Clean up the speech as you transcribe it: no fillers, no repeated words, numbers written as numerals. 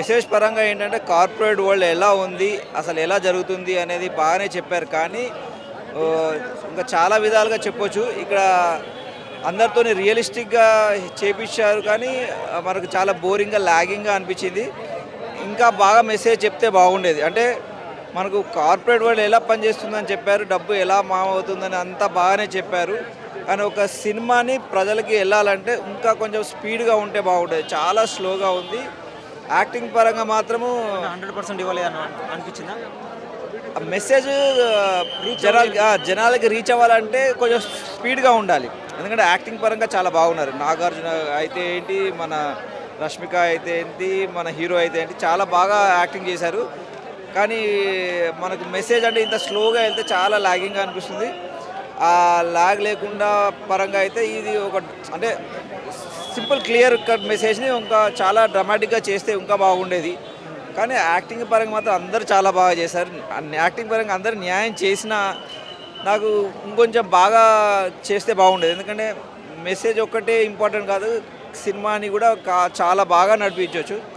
Message పరంగా ఏంటంటే corporate world ఎలా ఉంది, అసలు ఎలా జరుగుతుంది అనేది బాగానే చెప్పారు. కానీ ఆహ్, ఇంకా చాలా విధాలుగా చెప్పొచ్చు. ఇక్కడ అందరితోని రియలిస్టిక్‌గా చేపిచ్చారు కానీ మనకు చాలా బోరింగ్‌గా, లాగింగ్‌గా అనిపిచ్చింది. ఇంకా బాగా మెసేజ్ చెప్తే బాగుండేది. అంటే మనకు కార్పొరేట్ వరల్డ్ ఎలా పనిచేస్తుందని చెప్పారు. డబ్బు ఎలా మామవుతుందని అంతా బాగానే చెప్పారు. కానీ ఒక సినిమాని ప్రజలకి ఎళ్ళాలంటే ఇంకా కొంచెం స్పీడ్‌గా ఉంటే బాగుండేది. చాలా స్లోగా ఉంది. యాక్టింగ్ పరంగా మాత్రము 100% ఇవ్వలేదని అనిపించిందా? ఆ మెసేజ్ జనాలకి రీచ్ అవ్వాలంటే కొంచెం స్పీడ్‌గా ఉండాలి. ఎందుకంటే యాక్టింగ్ పరంగా చాలా బాగున్నారు. నాగార్జున అయితే ఏంటి, మన రష్మిక అయితే ఏంటి, మన హీరో అయితే ఏంటి చాలా బాగా యాక్టింగ్ చేశారు. కానీ మనకు మెసేజ్ అంటే ఇంత స్లోగా వెళ్తే చాలా లాగింగ్‌గా అనిపిస్తుంది. ఆ లాగ్ లేకుండా పరంగా అయితే ఇది ఒక అంటే సింపుల్ క్లియర్ కట్ మెసేజ్‌ని ఇంకా చాలా డ్రమాటిక్‌గా చేస్తే ఇంకా బాగుండేది. కానీ యాక్టింగ్ పరంగా మాత్రం అందరూ చాలా బాగా చేశారు. యాక్టింగ్ పరంగా అందరూ న్యాయం చేసినా నాకు ఇంకొంచెం బాగా చేస్తే బాగుండేది. ఎందుకంటే మెసేజ్ ఒక్కటే ఇంపార్టెంట్ కాదు. సినిమాని కూడా చాలా బాగా నడిపించొచ్చు.